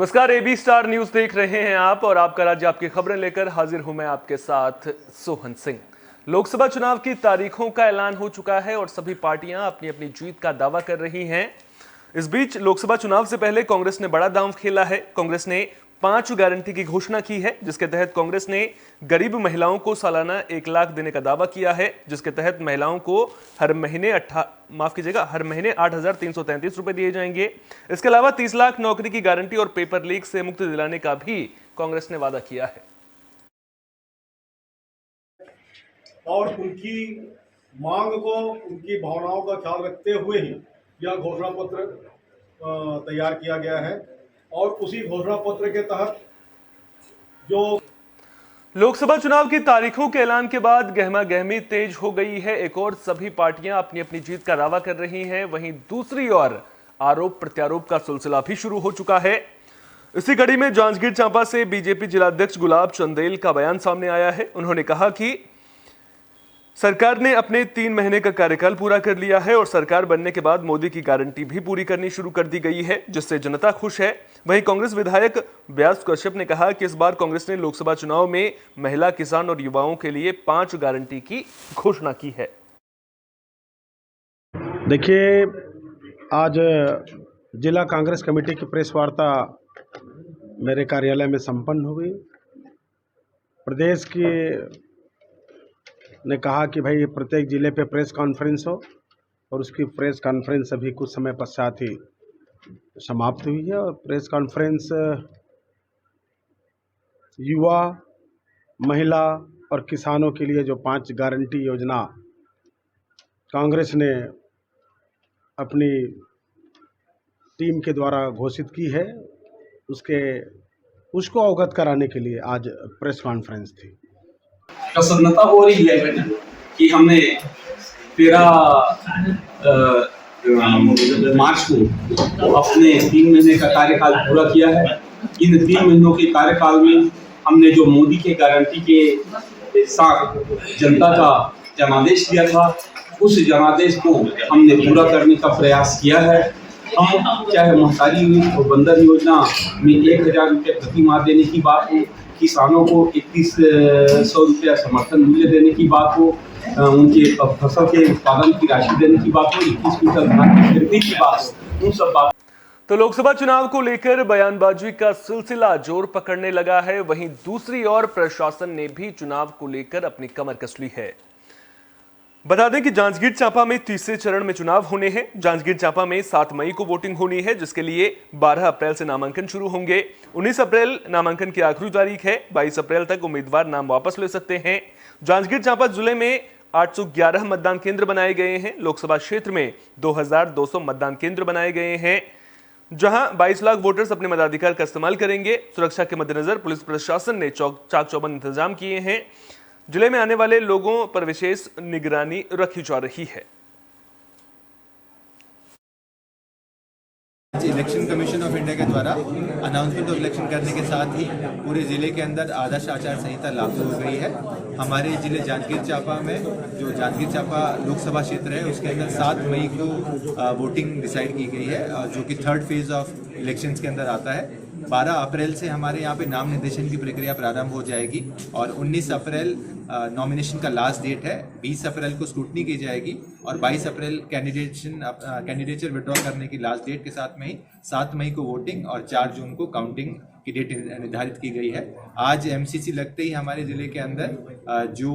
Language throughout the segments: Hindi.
नमस्कार, एबी स्टार न्यूज देख रहे हैं आप और आपका राज्य आपकी खबरें लेकर हाजिर हूं मैं आपके साथ सोहन सिंह। लोकसभा चुनाव की तारीखों का ऐलान हो चुका है और सभी पार्टियां अपनी अपनी जीत का दावा कर रही हैं। इस बीच लोकसभा चुनाव से पहले कांग्रेस ने बड़ा दांव खेला है। कांग्रेस ने 5 गारंटी की घोषणा की है, जिसके तहत कांग्रेस ने गरीब महिलाओं को सालाना 1 लाख देने का दावा किया है, जिसके तहत महिलाओं को हर महीने 8,333 रुपए दिए जाएंगे। इसके अलावा 30 लाख नौकरी की गारंटी और पेपर लीक से मुक्ति दिलाने का भी कांग्रेस ने वादा किया है। और उनकी मांग को, उनकी भावनाओं का ख्याल रखते हुए ही यह घोषणा पत्र तैयार किया गया है और उसी घोषणा पत्र के तहत जो लोकसभा चुनाव की तारीखों के ऐलान के बाद गहमा गहमी तेज हो गई है। एक और सभी पार्टियां अपनी अपनी जीत का दावा कर रही हैं, वहीं दूसरी ओर आरोप प्रत्यारोप का सिलसिला भी शुरू हो चुका है। इसी कड़ी में जांजगीर चांपा से बीजेपी जिलाध्यक्ष गुलाब चंदेल का बयान सामने आया है। उन्होंने कहा कि सरकार ने अपने 3 महीने का कार्यकाल पूरा कर लिया है और सरकार बनने के बाद मोदी की गारंटी भी पूरी करनी शुरू कर दी गई है, जिससे जनता खुश है। वहीं कांग्रेस विधायक व्यास कश्यप ने कहा कि इस बार कांग्रेस ने लोकसभा चुनाव में महिला, किसान और युवाओं के लिए 5 गारंटी की घोषणा की है। देखिए, आज जिला कांग्रेस कमेटी की प्रेस वार्ता मेरे कार्यालय में संपन्न हुई। प्रदेश की ने कहा कि भाई प्रत्येक जिले पे प्रेस कॉन्फ्रेंस हो और उसकी प्रेस कॉन्फ्रेंस अभी कुछ समय पश्चात ही समाप्त हुई है। और प्रेस कॉन्फ्रेंस युवा, महिला और किसानों के लिए जो 5 गारंटी योजना कांग्रेस ने अपनी टीम के द्वारा घोषित की है, उसको अवगत कराने के लिए आज प्रेस कॉन्फ्रेंस थी। प्रसन्नता हो रही है कि हमने 13 मार्च को अपने 3 महीने का कार्यकाल पूरा किया है। इन 3 महीनों के कार्यकाल में हमने जो मोदी के गारंटी के साथ जनता का जनादेश दिया था, उस जनादेश को हमने पूरा करने का प्रयास किया है। हम चाहे महतारी और बंधन योजना में 1,000 रुपये प्रति माह देने की बात हो, किसानों को 3100 रुपया समर्थन मूल्य देने की बात हो, उनके फसल के उत्पादन की राशि देने की बात हो, 21 क्विंटल धान की खरीदी की बात हो, उन सब बात। तो लोकसभा चुनाव को लेकर बयानबाजी का सिलसिला जोर पकड़ने लगा है। वहीं दूसरी ओर प्रशासन ने भी चुनाव को लेकर अपनी कमर कस ली है। बता दें कि जांजगीर चांपा में तीसरे चरण में चुनाव होने हैं। जांजगीर चांपा में 7 मई को वोटिंग होनी है, जिसके लिए 12 अप्रैल से नामांकन शुरू होंगे। 19 अप्रैल नामांकन की आखिरी तारीख है। 22 अप्रैल तक उम्मीदवार नाम वापस ले सकते हैं। जांजगीर चांपा जिले में 811 मतदान केंद्र बनाए गए हैं। लोकसभा क्षेत्र में 2200 मतदान केंद्र बनाए गए हैं, जहां 22 लाख वोटर्स अपने मताधिकार का इस्तेमाल करेंगे। सुरक्षा के मद्देनजर पुलिस प्रशासन ने चाक चौबंद इंतजाम किए हैं। जिले में आने वाले लोगों पर विशेष निगरानी रखी जा रही है। इलेक्शन कमीशन ऑफ इंडिया के द्वारा अनाउंसमेंट ऑफ इलेक्शन करने के साथ ही पूरे जिले के अंदर आदर्श आचार संहिता लागू हो गई है। हमारे जिले जांजगीर चांपा में, जो जांजगीर चांपा लोकसभा क्षेत्र है, उसके अंदर 7 मई को वोटिंग डिसाइड की गई है, जो कि 3rd फेज ऑफ इलेक्शंस के अंदर आता है। 12 अप्रैल से हमारे यहाँ पे नाम निर्देशन की प्रक्रिया प्रारंभ हो जाएगी और 19 अप्रैल नॉमिनेशन का लास्ट डेट है। 20 अप्रैल को स्क्रूटनी की जाएगी और 22 अप्रैल कैंडिडेचर विड्रॉ करने की लास्ट डेट के साथ में ही 7 मई को वोटिंग और 4 जून को काउंटिंग की डेट निर्धारित की गई है। आज एमसीसी लगते ही हमारे जिले के अंदर जो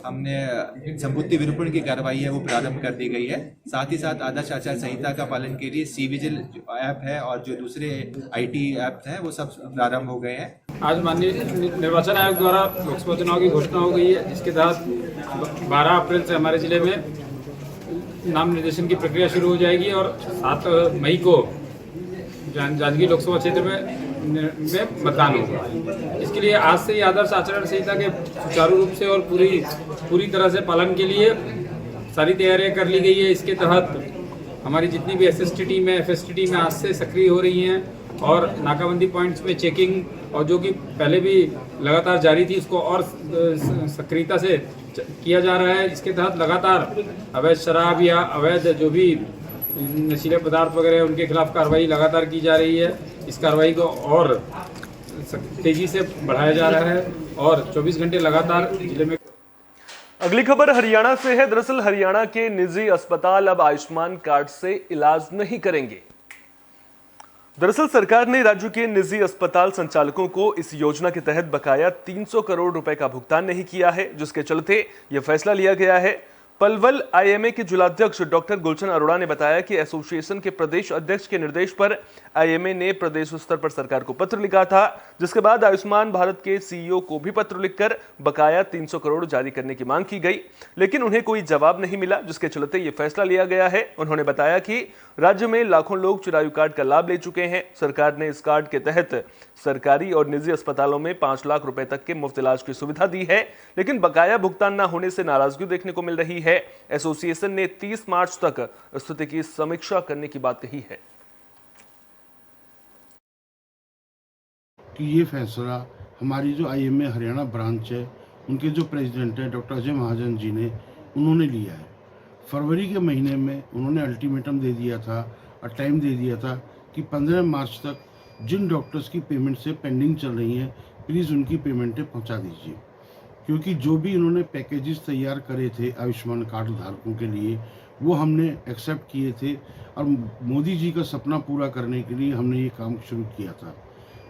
हमने संपत्ति विरूपण की कार्रवाई है वो प्रारंभ कर दी गई है। साथ ही साथ आदर्श आचार संहिता का पालन के लिए सी-विजिल जो ऐप है और जो दूसरे आईटी ऐप हैं वो सब प्रारंभ हो गए हैं। आज माननीय निर्वाचन आयोग द्वारा लोकसभा चुनाव की घोषणा हो गई है, जिसके तहत 12 अप्रैल से हमारे जिले में नाम निर्देशन की प्रक्रिया शुरू हो जाएगी और 7 मई को जांजगीर लोकसभा क्षेत्र में मतदान होगा। इसके लिए आज से ही आदर्श आचरण संहिता के सुचारू रूप से और पूरी तरह से पालन के लिए सारी तैयारियां कर ली गई है। इसके तहत हमारी जितनी भी एसएसटी टीम है, एफएसटी टीम है, आज से सक्रिय हो रही हैं और नाकाबंदी पॉइंट्स में चेकिंग और जो कि पहले भी लगातार जारी थी, उसको और सक्रियता से किया जा रहा है। इसके तहत लगातार अवैध शराब या अवैध जो भी नशीले पदार्थ वगैरह उनके खिलाफ कार्रवाई लगातार की जा रही है। इस कार्रवाई को और तेजी से बढ़ाया जा रहा है और 24 घंटे लगातार जिले में। अगली खबर हरियाणा से है। दरअसल हरियाणा के निजी अस्पताल अब आयुष्मान कार्ड से इलाज नहीं करेंगे। दरअसल सरकार ने राज्य के निजी अस्पताल संचालकों को इस योजना के तहत बकाया 300 करोड़ रुपए का भुगतान नहीं किया है, जिसके चलते यह फैसला लिया गया है। पलवल आईएमए के जिलाध्यक्ष डॉक्टर गुलशन अरोड़ा ने बताया कि एसोसिएशन के प्रदेश अध्यक्ष के निर्देश पर आईएमए ने प्रदेश स्तर पर सरकार को पत्र लिखा था, जिसके बाद आयुष्मान भारत के सीईओ को भी पत्र लिखकर बकाया 300 करोड़ जारी करने की मांग की गई, लेकिन उन्हें कोई जवाब नहीं मिला, जिसके चलते ये फैसला लिया गया है। उन्होंने बताया कि राज्य में लाखों लोग चिरायु कार्ड का लाभ ले चुके हैं। सरकार ने इस कार्ड के तहत सरकारी और निजी अस्पतालों में 5 लाख रुपए तक के मुफ्त इलाज की सुविधा दी है, लेकिन बकाया भुगतान न होने से नाराजगी देखने को मिल रही है। एसोसिएशन ने 30 मार्च तक स्थिति की समीक्षा करने की बात कही है। कि ये फैसला हमारी जो आईएमए हरियाणा ब्रांच है, उनके जो प्रेसिडेंट हैं डॉक्टर अजय महाजन जी ने, उन्होंने लिया है। फरवरी के महीने में उन्होंने अल्टीमेटम दे दिया था और टाइम दे दिया था कि 15 मार्च तक जिन डॉक्टर्स की पेमेंट से पेंडिंग चल रही हैं, प्लीज़ उनकी पेमेंटें पहुंचा दीजिए, क्योंकि जो भी इन्होंने पैकेजेस तैयार करे थे आयुष्मान कार्ड धारकों के लिए, वो हमने एक्सेप्ट किए थे और मोदी जी का सपना पूरा करने के लिए हमने ये काम शुरू किया था।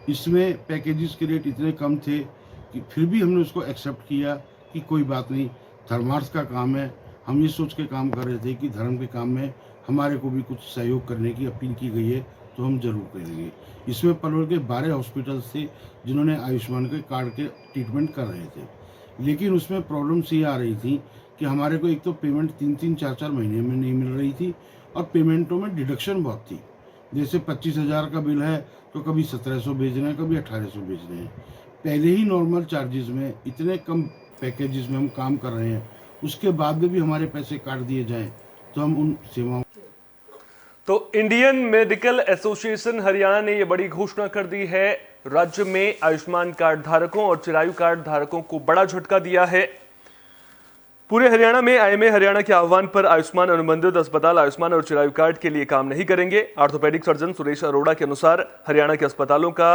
इसमें पैकेजेस के रेट इतने कम थे कि फिर भी हमने उसको एक्सेप्ट किया कि कोई बात नहीं, धर्मार्थ का काम है। हम ये सोच के काम कर रहे थे कि धर्म के काम में हमारे को भी कुछ सहयोग करने की अपील की गई है, तो हम जरूर करेंगे। इसमें पलवल के 12 हॉस्पिटल्स थे जिन्होंने आयुष्मान के कार्ड के ट्रीटमेंट कर रहे थे, लेकिन उसमें प्रॉब्लम्स ये आ रही थी कि हमारे को एक तो पेमेंट 3-3, 4-4 महीने में नहीं मिल रही थी और पेमेंटों में डिडक्शन बहुत थी। जैसे 25,000 का बिल है तो कभी 1700 भेज रहे हैं, कभी 1800 भेज रहे हैं। पहले ही नॉर्मल चार्जेस में इतने कम पैकेजेस में हम काम कर रहे हैं, उसके बाद में भी हमारे पैसे काट दिए जाएं तो हम उन सेवाओं। तो इंडियन मेडिकल एसोसिएशन हरियाणा ने यह बड़ी घोषणा कर दी है। राज्य में आयुष्मान कार्ड धारकों और चिरायु कार्ड धारकों को बड़ा झटका दिया है। पूरे हरियाणा में आईएमए हरियाणा के आह्वान पर आयुष्मान अनुबंधित अस्पताल आयुष्मान और चिरायु कार्ड के लिए काम नहीं करेंगे। ऑर्थोपेडिक सर्जन सुरेश अरोड़ा के अनुसार हरियाणा के अस्पतालों का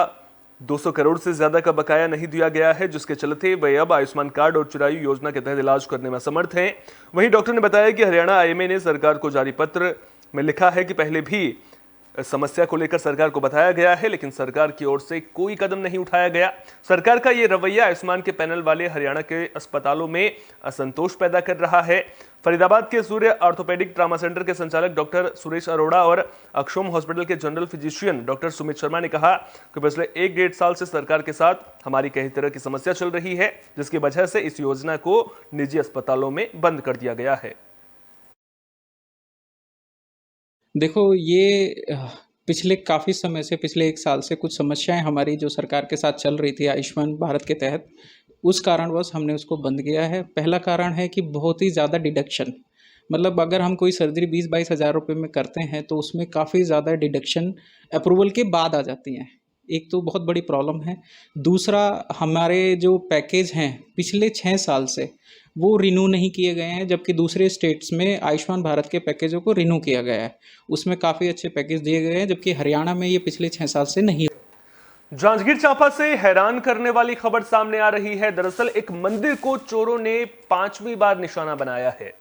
200 करोड़ से ज्यादा का बकाया नहीं दिया गया है, जिसके चलते वे अब आयुष्मान कार्ड और चिरायु योजना के तहत इलाज करने में असमर्थ हैं। वहीं डॉक्टर ने बताया कि हरियाणा आईएमए ने सरकार को जारी पत्र में लिखा है कि पहले भी समस्या को लेकर सरकार को बताया गया है, लेकिन सरकार की ओर से कोई कदम नहीं उठाया गया। सरकार का ये रवैया आयुष्मान के पैनल वाले हरियाणा के अस्पतालों में असंतोष पैदा कर रहा है। फरीदाबाद के सूर्य ऑर्थोपेडिक ट्रामा सेंटर के संचालक डॉक्टर सुरेश अरोड़ा और अक्षोम हॉस्पिटल के general physician doctor Sumit Sharma ने कहा कि पिछले 1-1.5 साल से सरकार के साथ हमारी कई तरह की समस्या चल रही है, जिसकी वजह से इस योजना को निजी अस्पतालों में बंद कर दिया गया है। देखो, ये पिछले काफ़ी समय से, पिछले 1 साल से कुछ समस्याएं हमारी जो सरकार के साथ चल रही थी आयुष्मान भारत के तहत, उस कारणवश हमने उसको बंद किया है। पहला कारण है कि बहुत ही ज़्यादा डिडक्शन, मतलब अगर हम कोई सर्जरी 20-22 हज़ार रुपये में करते हैं तो उसमें काफ़ी ज़्यादा डिडक्शन अप्रूवल के बाद आ जाती हैं। एक तो बहुत बड़ी प्रॉब्लम है। दूसरा, हमारे जो पैकेज हैं पिछले 6 साल से वो रिन्यू नहीं किए गए हैं, जबकि दूसरे स्टेट्स में आयुष्मान भारत के पैकेजों को रिन्यू किया गया है, उसमें काफ़ी अच्छे पैकेज दिए गए हैं, जबकि हरियाणा में ये पिछले 6 साल से नहीं। जांजगीर चांपा से हैरान करने वाली खबर सामने आ रही है। दरअसल एक मंदिर को चोरों ने 5वीं बार निशाना बनाया है।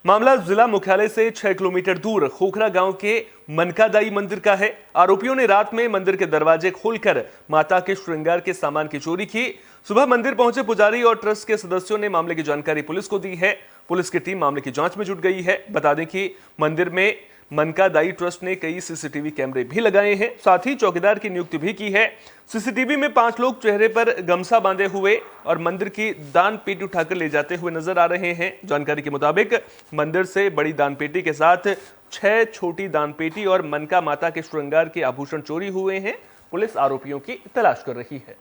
मामला जिला मुख्यालय से 6 किलोमीटर दूर खोखरा गांव के मनकादाई मंदिर का है। आरोपियों ने रात में मंदिर के दरवाजे खोलकर माता के श्रृंगार के सामान की चोरी की। सुबह मंदिर पहुंचे पुजारी और ट्रस्ट के सदस्यों ने मामले की जानकारी पुलिस को दी है। पुलिस की टीम मामले की जांच में जुट गई है। बता दें कि मंदिर में मनकादाई ट्रस्ट ने कई सीसीटीवी कैमरे भी लगाए हैं, साथ ही चौकीदार की नियुक्ति भी की है। सीसीटीवी में 5 लोग चेहरे पर गमछा बांधे हुए और मंदिर की दान पेटी उठाकर ले जाते हुए नजर आ रहे हैं। जानकारी के मुताबिक मंदिर से बड़ी दान पेटी के साथ 6 छोटी दान पेटी और मनका माता के श्रृंगार के आभूषण चोरी हुए हैं। पुलिस आरोपियों की तलाश कर रही है।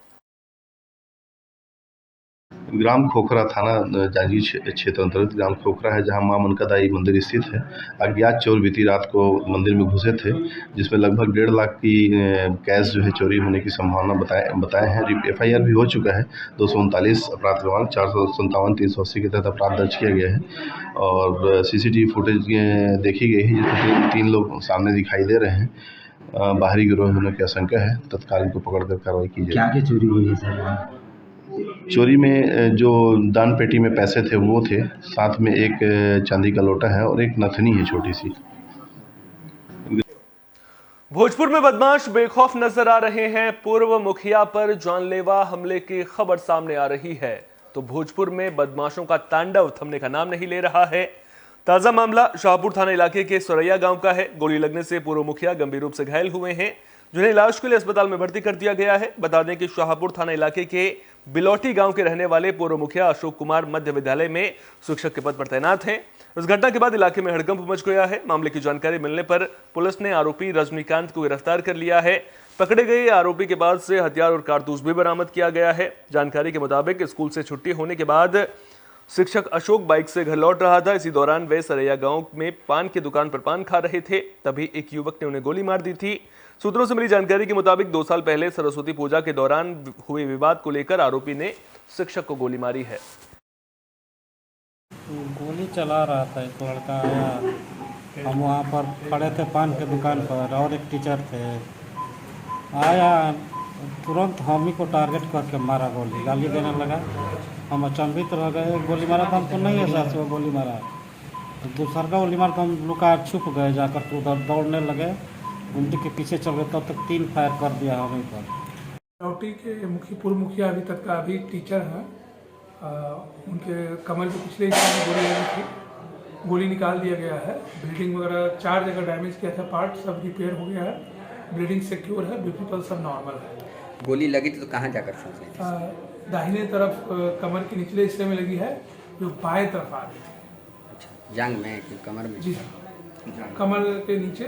ग्राम खोखरा थाना जांजगीर क्षेत्र अंतर्गत ग्राम खोखरा है, जहां मां मनकादाई मंदिर स्थित है। अज्ञात चोर बीती रात को मंदिर में घुसे थे, जिसमें लगभग 1.5 लाख की कैश जो है चोरी होने की संभावना बताए हैं। FIR भी हो चुका है। 239 अपराध क्रमांक 457 380 के तहत अपराध दर्ज किया गया है और CCTV फुटेज देखी गई है, जिसमें 3 लोग सामने दिखाई दे रहे हैं। बाहरी गिरोह होने की आशंका है। तत्काल इनको पकड़कर कार्रवाई की जाएगी। क्या चोरी हुई है सर? चोरी में जो दान पेटी में पैसे थे वो थे, साथ में एक चांदी का लोटा है और एक नथनी है छोटी सी। भोजपुर में बदमाश बेखौफ नजर आ रहे हैं। पूर्व मुखिया पर जानलेवा हमले की खबर सामने आ रही है, तो भोजपुर में बदमाशों का तांडव थमने का नाम नहीं ले रहा है। ताजा मामला शाहपुर थाना इलाके के सरैया गांव का है। गोली लगने से पूर्व मुखिया गंभीर रूप से घायल हुए हैं, जिन्हें इलाज के लिए अस्पताल में भर्ती कर दिया गया है। बता दें कि शाहपुर थाना इलाके के बिलौटी गांव के रहने वाले पूर्व मुखिया अशोक कुमार मध्य विद्यालय में शिक्षक के पद पर तैनात हैं। इस घटना के बाद इलाके में हड़कंप मच गया है। मामले की जानकारी मिलने पर पुलिस ने आरोपी रजनीकांत को गिरफ्तार कर लिया है। पकड़े गए आरोपी के पास से हथियार और कारतूस भी बरामद किया गया है। जानकारी के मुताबिक स्कूल से छुट्टी होने के बाद शिक्षक अशोक बाइक से घर लौट रहा था। इसी दौरान वे सरैया गांव में पान की दुकान पर पान खा रहे थे, तभी एक युवक ने उन्हें गोली मार दी थी। सूत्रों से मिली जानकारी के मुताबिक 2 साल पहले सरस्वती पूजा के दौरान हुए विवाद को लेकर आरोपी ने शिक्षक को गोली मारी है। गोली चला रहा था, एक लड़का आया, हम वहाँ पर खड़े थे पान की दुकान पर और एक टीचर थे, आया तुरंत हम ही को टारगेट करके मारा, गोली गाली देने लगा। हम अचंभित रह गए, गोली मारा तो हमको नहीं है साथ वो गोली मारा, तो दूसरा का गोली मारा तो हम लुका छुप गए, जाकर तो उधर दौड़ने लगे, गुंडी के पीछे चल गए, तब तक 3 फायर कर दिया हमें पर। बिलौटी के पूर्व मुखिया अभी तक का अभी टीचर हैं, उनके कमर के पिछले हिस्से में गोली लगी थी, गोली निकाल दिया गया है। ब्लीडिंग वगैरह 4 जगह डैमेज किया था, पार्ट सब रिपेयर हो गया है, ब्लीडिंग सिक्योर है, BP पल्स सब नॉर्मल है। गोली लगी तो कहाँ जाकर फंसी? दाहिने तरफ कमर के निचले हिस्से में लगी है, जो बाएं तरफ आ रही थी। अच्छा, जांग में कि कमर में? जी कमर के नीचे।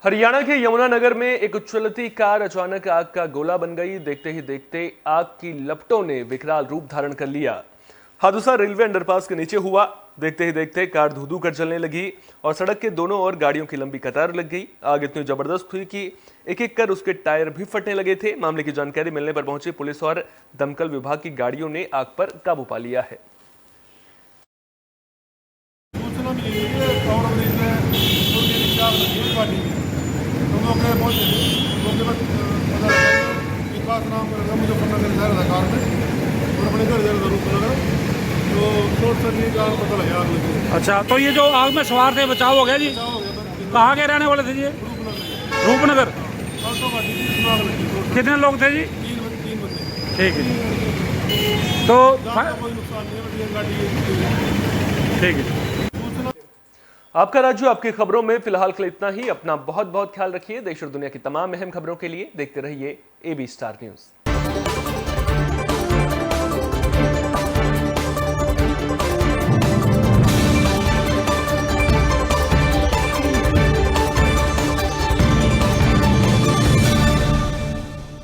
हरियाणा के यमुनानगर में एक चलती कार अचानक आग का गोला बन गई। देखते ही देखते आग की लपटों ने विकराल रूप धारण कर लिया। हादसा रेलवे अंडरपास के नीचे हुआ। देखते ही देखते कार धू-धू कर जलने लगी और सड़क के दोनों ओर गाड़ियों की लंबी कतार लग गई। आग इतनी जबरदस्त हुई कि एक-एक कर उसके टायर भी फटने लगे थे। मामले की जानकारी मिलने पर पहुंची पुलिस और दमकल विभाग की गाड़ियों ने आग पर काबू पा लिया है। सूचना मिली है और मौके पर मुजफ्फरनगर शहर सरकार में और अपने घर जरूर लगा तो शॉर्ट सर्किट का पता लगा आग लगी। अच्छा, तो ये जो आग में सवार थे बचाव हो गया जी? कहाँ के रहने वाले थे जी? रूपनगर। कितने लोग थे जी? 3 बंदे। ठीक है, तो कोई नुकसान नहीं है, ठीक है। आपका राज्य आपकी खबरों में फिलहाल के लिए इतना ही। अपना बहुत बहुत ख्याल रखिए। देश और दुनिया की तमाम अहम खबरों के लिए देखते रहिए AB स्टार न्यूज़।